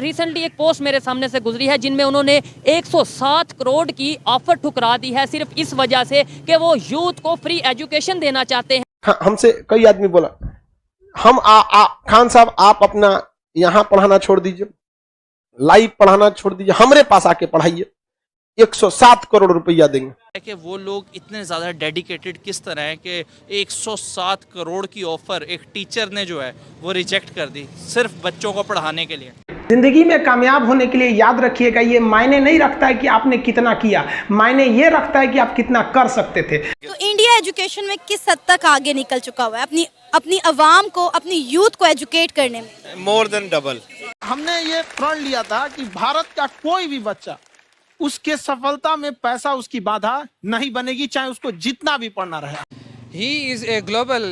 Recently एक post मेरे सामने से गुजरी है जिनमें उन्होंने 107 करोड़ की ऑफर ठुकरा दी है सिर्फ इस वजह से कि वो यूथ को फ्री एजुकेशन देना चाहते हैं। हमसे कई आदमी बोला हम खान साहब आप अपना यहां पढ़ाना छोड़ दीजिए, लाइव पढ़ाना छोड़ दीजिए, हमरे पास आके पढ़ाइए, 107 करोड़ रुपया देंगे। कि वो लोग इतने ज़्यादा डेडिकेटेड किस तरह है कि 107 करोड़ की ऑफ़र एक टीचर ने जो है वो रिजेक्ट कर दी सिर्फ बच्चों को पढ़ाने के लिए। जिंदगी में कामयाब होने के लिए याद रखिएगा, ये मायने नहीं रखता है कि आपने कितना किया, मायने ये रखता है कि आप कितना कर सकते थे। तो इंडिया एजुकेशन में किस हद तक आगे निकल चुका हुआ है अपनी अवाम को, अपनी यूथ को एजुकेट करने में? More than double. हमने ये प्रण लिया था कि भारत का कोई भी बच्चा उसके सफलता में पैसा उसकी बाधा नहीं बनेगी, चाहे उसको जितना भी पढ़ना रहे। He is a global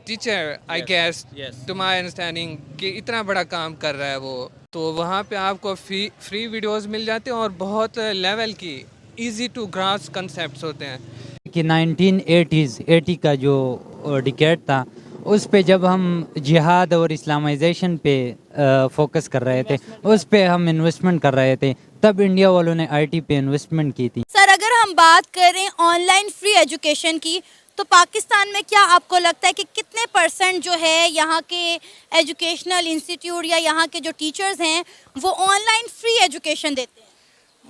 teacher, I guess, to my understanding, कि इतना बड़ा काम कर रहा है वो, तो वहाँ पे आपको फ्री वीडियोस मिल जाते हैं और बहुत लेवल की इजी टू ग्रास्प कंसेप्ट्स होते हैं। कि 1980 का जो डिकेड था उस पे जब हम जिहाद और इस्लामाइजेशन पे फोकस कर रहे थे, उस पे हम इन्वेस्टमेंट कर रहे थे, तब इंडिया वालों ने आईटी पे इन्वेस्टमेंट की थी। सर, अगर हम बात करें ऑनलाइन फ्री एजुकेशन की, तो पाकिस्तान में क्या आपको लगता है कि कितने % जो है यहाँ के एजुकेशनल इंस्टीट्यूट या यहाँ के जो टीचर्स हैं वो ऑनलाइन फ्री एजुकेशन देते हैं?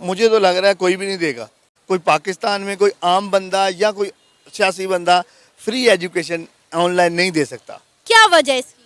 मुझे तो लग रहा है कोई भी नहीं देगा। कोई पाकिस्तान में कोई आम बंदा या कोई सियासी बंदा फ्री एजुकेशन ऑनलाइन नहीं दे सकता। क्या वजह इसकी?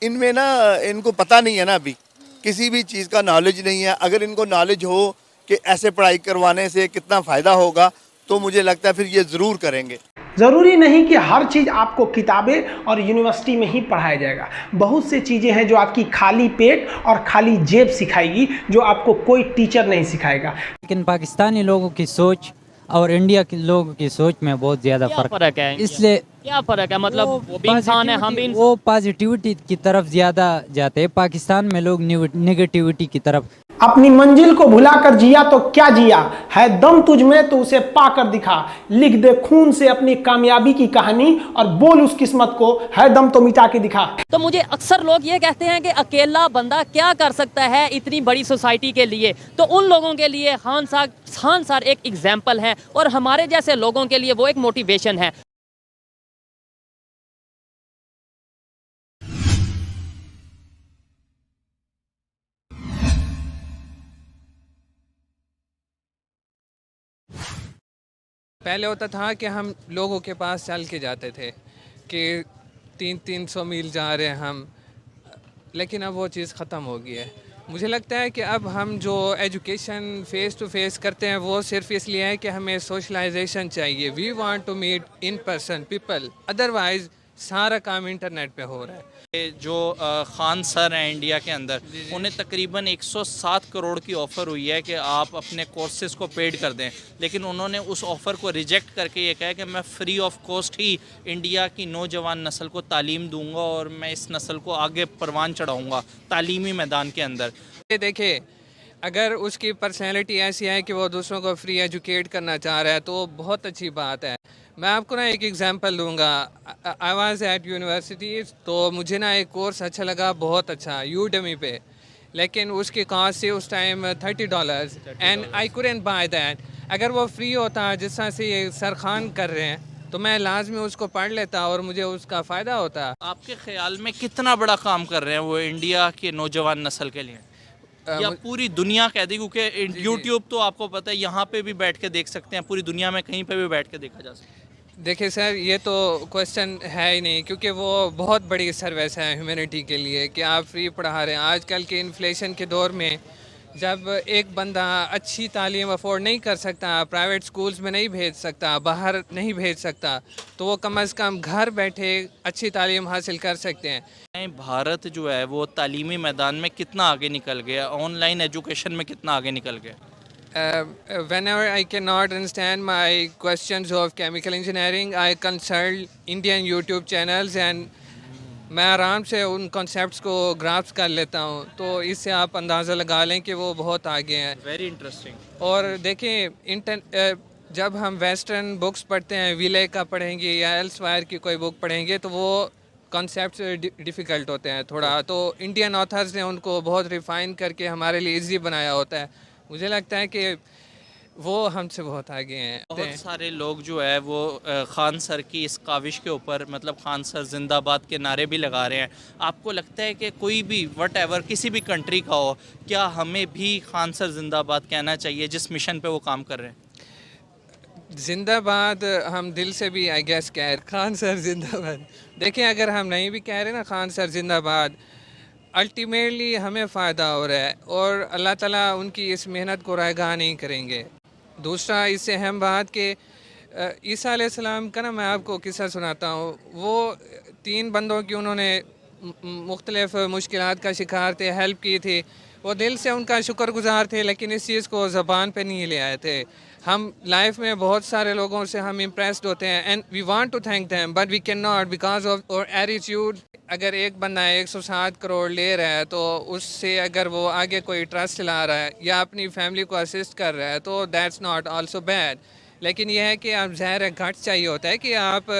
इनमें ना इनको पता नहीं है ना, अभी किसी भी चीज़ का नॉलेज नहीं है। अगर इनको नॉलेज हो कि ऐसे पढ़ाई करवाने से कितना फ़ायदा होगा तो मुझे लगता है फिर ये ज़रूर करेंगे। ज़रूरी नहीं कि हर चीज़ आपको किताबें और यूनिवर्सिटी में ही पढ़ाया जाएगा। बहुत से चीज़ें हैं जो आपकी खाली पेट और खाली जेब सिखाएगी, जो आपको कोई टीचर नहीं सिखाएगा। लेकिन पाकिस्तानी लोगों की सोच और इंडिया के लोगों की सोच में बहुत ज़्यादा फ़र्क है। इसलिए क्या फ़र्क है? मतलब वो भी इंसान है, हम भी वो पॉजिटिविटी की तरफ ज़्यादा जाते हैं, पाकिस्तान में लोग नेगेटिविटी की तरफ। अपनी मंजिल को भुलाकर जिया तो क्या जिया, है दम तुझ में तो उसे पाकर दिखा, लिख दे खून से अपनी कामयाबी की कहानी और बोल उस किस्मत को, है दम तो मिटा के दिखा। तो मुझे अक्सर लोग ये कहते हैं कि अकेला बंदा क्या कर सकता है इतनी बड़ी सोसाइटी के लिए, तो उन लोगों के लिए खान सर एक एग्जाम्पल है और हमारे जैसे लोगों के लिए वो एक मोटिवेशन है। पहले होता था कि हम लोगों के पास चल के जाते थे कि 300 मील जा रहे हैं हम, लेकिन अब वो चीज़ ख़त्म हो गई है। मुझे लगता है कि अब हम जो एजुकेशन फ़ेस टू फेस करते हैं वो सिर्फ इसलिए है कि हमें सोशलाइजेशन चाहिए। We want to meet in person people, otherwise सारा काम इंटरनेट पे हो रहा है। जो खान सर हैं इंडिया के अंदर, उन्हें तकरीबन 107 करोड़ की ऑफ़र हुई है कि आप अपने कोर्सेज़ को पेड कर दें, लेकिन उन्होंने उस ऑफ़र को रिजेक्ट करके ये कहा कि मैं free of cost he India की नौजवान नस्ल को तालीम दूंगा और मैं इस नस्ल को आगे परवान चढ़ाऊंगा तालीमी मैदान के अंदर। देखिए, अगर उसकी पर्सनैलिटी ऐसी है कि वो दूसरों को फ्री एजुकेट करना चाह रहा है तो बहुत अच्छी बात है। मैं आपको ना एक एग्जांपल दूंगा। आई वाज एट यूनिवर्सिटी, तो मुझे ना एक कोर्स अच्छा लगा, बहुत अच्छा, यूडेमी पे, लेकिन उसकी कॉस्ट से उस time $30 and I couldn't by that. अगर वो फ्री होता जिस तरह से ये सर खान कर रहे हैं तो मैं लाजमी उसको पढ़ लेता और मुझे उसका फ़ायदा होता। आपके ख्याल में कितना बड़ा काम कर रहे हैं वो इंडिया के नौजवान नस्ल के लिए, या पूरी दुनिया कह दी? क्योंकि यूट्यूब तो आपको पता है यहाँ पे भी बैठ के देख सकते हैं, पूरी दुनिया में कहीं पे भी बैठ के देखा जा सकता है। देखिए सर, ये तो क्वेश्चन है ही नहीं, क्योंकि वो बहुत बड़ी सर्विस है ह्यूमैनिटी के लिए कि आप फ्री पढ़ा रहे हैं। आजकल के इन्फ्लेशन के दौर में जब एक बंदा अच्छी तालीम अफोर्ड नहीं कर सकता, प्राइवेट स्कूल्स में नहीं भेज सकता, बाहर नहीं भेज सकता, तो वो कम अज़ कम घर बैठे अच्छी तालीम हासिल कर सकते हैं। भारत जो है वो तालीमी मैदान में कितना आगे निकल गया, ऑनलाइन एजुकेशन में कितना आगे निकल गया? Whenever I cannot understand my questions of chemical engineering, I consult Indian YouTube channels and मैं आराम से उन कॉन्सेप्ट्स को ग्रास्प कर लेता हूँ, तो इससे आप अंदाज़ा लगा लें कि वो बहुत आगे हैं। Very interesting. और देखें, जब हम वेस्टर्न बुक्स पढ़ते हैं, विले का पढ़ेंगे या एल्सवायर की कोई बुक पढ़ेंगे, तो वो कॉन्सेप्ट्स डिफ़िकल्ट होते हैं थोड़ा, तो इंडियन ऑथर्स ने उनको बहुत रिफ़ाइन करके हमारे लिए इजी बनाया होता है। मुझे लगता है कि वो हमसे बहुत आगे हैं। बहुत सारे लोग जो है वो खान सर की इस काविश के ऊपर मतलब खान सर जिंदाबाद के नारे भी लगा रहे हैं। आपको लगता है कि कोई भी वट किसी भी कंट्री का हो, क्या हमें भी खान सर जिंदाबाद कहना चाहिए जिस मिशन पे वो काम कर रहे हैं? जिंदाबाद हम दिल से भी आई गेस कह रहे, खान सर जिंदाबाद। देखिए, अगर हम नहीं भी कह रहे ना खान सर जिंदाबाद, अल्टीमेटली हमें फ़ायदा हो रहा है और अल्लाह ताला उनकी इस मेहनत को रायगा नहीं करेंगे। दूसरा, इससे अहम बात कि ईसा अलैहिस्सलाम का ना मैं आपको किस्सा सुनाता हूँ। वो 3 बंदों की उन्होंने मुख्तलिफ़ मुश्किलात का शिकार थे, हेल्प की थी। वो दिल से उनका शुक्रगुजार थे, लेकिन इस चीज़ को ज़बान पे नहीं ले आए थे। हम लाइफ में बहुत सारे लोगों से हम इम्प्रेस्ड होते हैं and we want to thank them but we can not because of our attitude. अगर एक बंदा 107 करोड़ ले रहा है तो उससे अगर वो आगे कोई ट्रस्ट चला रहा है या अपनी फैमिली को असिस्ट कर रहा है तो दैट्स नॉट आल्सो बैड। लेकिन यह है कि आप ज़ाहिर है घट चाहिए होता है कि आप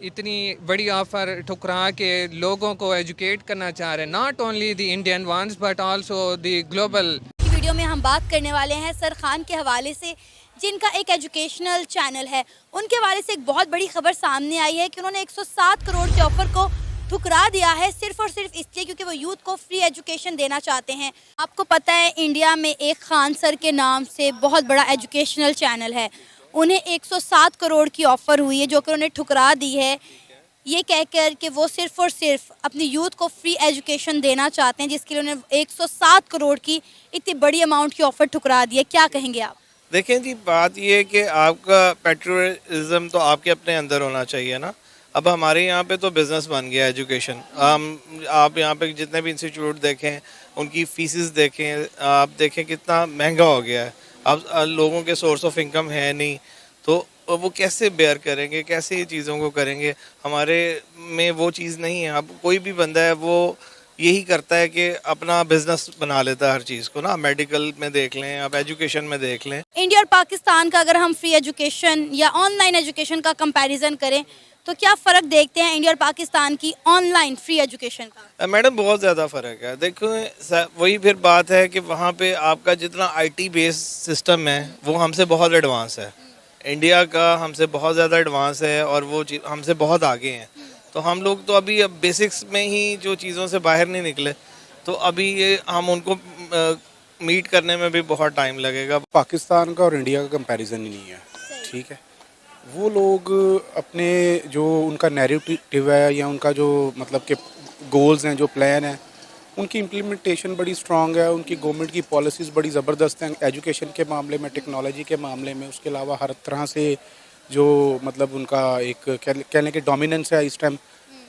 इतनी बड़ी ऑफ़र ठुकरा के लोगों को एजुकेट करना चाह रहे हैं, not only the Indian ones but also the global. Video में हम बात करने वाले हैं सर खान के हवाले से, जिनका एक एजुकेशनल चैनल है। उनके हवाले से एक बहुत बड़ी खबर सामने आई है कि उन्होंने 107 करोड़ के ऑफर को ठुकरा दिया है सिर्फ और सिर्फ इसलिए क्योंकि वो यूथ को फ्री एजुकेशन देना चाहते हैं। आपको पता है इंडिया में एक खान सर के नाम से बहुत बड़ा एजुकेशनल चैनल है, उन्हें 107 करोड़ की ऑफ़र हुई है जो कि उन्होंने ठुकरा दी है, ये कहकर कि वो सिर्फ और सिर्फ अपनी यूथ को फ्री एजुकेशन देना चाहते हैं, जिसके लिए उन्होंने 107 करोड़ की इतनी बड़ी अमाउंट की ऑफ़र ठुकरा दी है। क्या कहेंगे आप? देखें जी, बात ये है कि आपका पेट्रियटिज्म तो आपके अपने अंदर होना चाहिए ना। अब हमारे यहाँ पे तो बिज़नेस बन गया एजुकेशन। आप यहाँ पे जितने भी इंस्टीट्यूट देखें, उनकी फीसिस देखें, आप देखें कितना महंगा हो गया है। अब लोगों के सोर्स ऑफ इनकम है नहीं, तो वो कैसे बेयर करेंगे, कैसे ये चीज़ों को करेंगे? हमारे में वो चीज़ नहीं है। अब कोई भी बंदा है वो यही करता है कि अपना बिजनेस बना लेता है हर चीज़ को ना। मेडिकल में देख लें, आप एजुकेशन में देख लें। इंडिया और पाकिस्तान का अगर हम फ्री एजुकेशन या ऑनलाइन एजुकेशन का कंपैरिजन करें तो क्या फ़र्क देखते हैं इंडिया और पाकिस्तान की ऑनलाइन फ्री एजुकेशन का? मैडम, बहुत ज़्यादा फ़र्क है। देखो, वही फिर बात है कि वहाँ पे आपका जितना आईटी बेस्ड सिस्टम है वो हमसे बहुत एडवांस है। इंडिया का हमसे बहुत ज़्यादा एडवांस है और वो हमसे बहुत आगे हैं। तो हम लोग तो अभी अब बेसिक्स में ही जो चीज़ों से बाहर नहीं निकले, तो अभी ये हम उनको मीट करने में भी बहुत टाइम लगेगा। पाकिस्तान का और इंडिया का कंपैरिजन ही नहीं है, ठीक है। वो लोग अपने जो उनका नैरेटिव है या उनका जो मतलब के गोल्स हैं, जो प्लान है, उनकी इम्प्लीमेंटेशन बड़ी स्ट्रांग है। उनकी गवर्नमेंट की पॉलिसीज़ बड़ी ज़बरदस्त हैं एजुकेशन के मामले में, टेक्नोलॉजी के मामले में। उसके अलावा हर तरह से जो मतलब उनका एक कहने के डोमिनेंस है इस टाइम,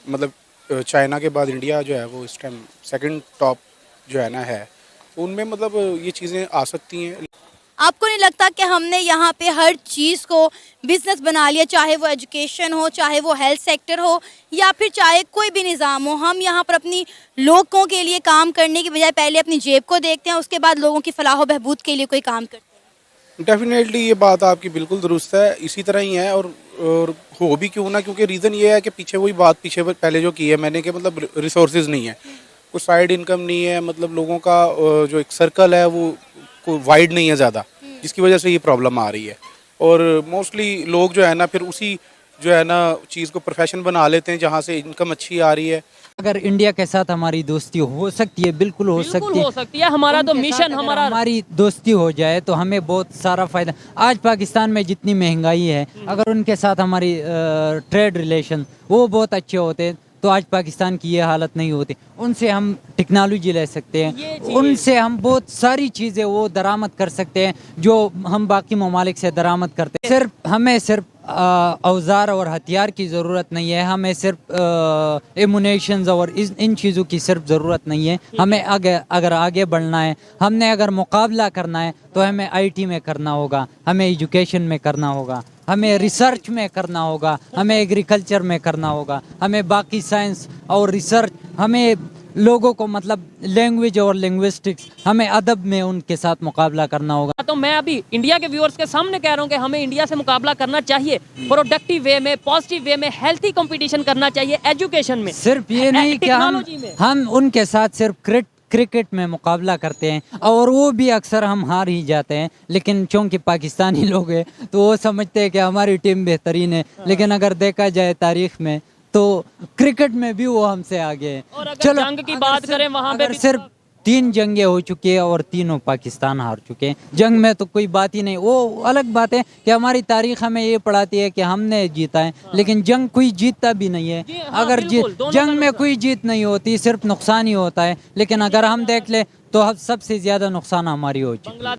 मतलब चाइना के बाद इंडिया जो है वो इस टाइम सेकंड टॉप जो है ना है, उनमें मतलब ये चीज़ें आ सकती हैं। आपको नहीं लगता कि हमने यहाँ पे हर चीज़ को बिजनेस बना लिया, चाहे वो एजुकेशन हो, चाहे वो हेल्थ सेक्टर हो या फिर चाहे कोई भी निज़ाम हो? हम यहाँ पर अपनी लोगों के लिए काम करने की बजाय पहले अपनी जेब को देखते हैं, उसके बाद लोगों की फलाह व बहबूद के लिए कोई काम करते हैं। डेफिनेटली ये बात आपकी बिल्कुल दुरुस्त है, इसी तरह ही है। और हो भी क्यों ना, क्योंकि रीज़न ये है कि पीछे वही बात पहले जो की है मैंने कि मतलब रिसोर्सेज नहीं है, कोई साइड इनकम नहीं है, मतलब लोगों का जो एक सर्कल है वो कोई वाइड नहीं है ज़्यादा, जिसकी वजह से ये प्रॉब्लम आ रही है। और मोस्टली लोग जो है ना फिर उसी जो है ना चीज़ को प्रोफेशन बना लेते हैं जहाँ से इनकम अच्छी आ रही है। अगर इंडिया के साथ हमारी दोस्ती हो सकती है, बिल्कुल हो सकती है। हमारा तो मिशन, हमारी दोस्ती हो जाए तो हमें बहुत सारा फ़ायदा। आज पाकिस्तान में जितनी महंगाई है, अगर उनके साथ हमारी ट्रेड रिलेशन वो बहुत अच्छे होते तो आज पाकिस्तान की ये हालत नहीं होती। उनसे हम टेक्नोलॉजी ले सकते हैं, उनसे हम बहुत सारी चीज़ें वो दरामद कर सकते हैं जो हम बाकी ममालिक से दरामद करते हैं। हमें सिर्फ औजार और हथियार की ज़रूरत नहीं है, हमें सिर्फ एमुनेशंस और इन चीज़ों की सिर्फ ज़रूरत नहीं है। हमें अगर आगे बढ़ना है, हमने अगर मुकाबला करना है तो हमें आईटी में करना होगा, हमें एजुकेशन में करना होगा, हमें रिसर्च में करना होगा, हमें एग्रीकल्चर में करना होगा, हमें बाकी साइंस और रिसर्च, हमें लोगों को मतलब लैंग्वेज और लिंग्विस्टिक्स, हमें अदब में उनके साथ मुकाबला करना होगा। तो मैं अभी इंडिया के व्यूअर्स के सामने कह रहा हूँ कि हमें इंडिया से मुकाबला करना चाहिए, प्रोडक्टिव वे में, पॉजिटिव वे में, हेल्थी कंपटीशन करना चाहिए एजुकेशन में। सिर्फ ये नहीं कि टेक्नोलॉजी में हम उनके साथ सिर्फ क्रिकेट में मुकाबला करते हैं और वो भी अक्सर हम हार ही जाते हैं, लेकिन चूंकि पाकिस्तानी लोग हैं तो वो समझते हैं कि हमारी टीम बेहतरीन है, लेकिन अगर देखा जाए तारीख में तो क्रिकेट में भी वो हमसे आगे हैं। और अगर जंग की बात करें वहाँ पे भी सिर्फ 3 जंगें हो चुकी है और तीनों पाकिस्तान हार चुके हैं। जंग में तो कोई बात ही नहीं, वो अलग बात है कि हमारी तारीख हमें ये पढ़ाती है कि हमने जीता है, लेकिन जंग कोई जीतता भी नहीं है। अगर जंग में कोई जीत नहीं होती, सिर्फ नुकसान ही होता है, लेकिन अगर हम देख ले तो सबसे ज्यादा नुकसान हमारी हो चुकी है।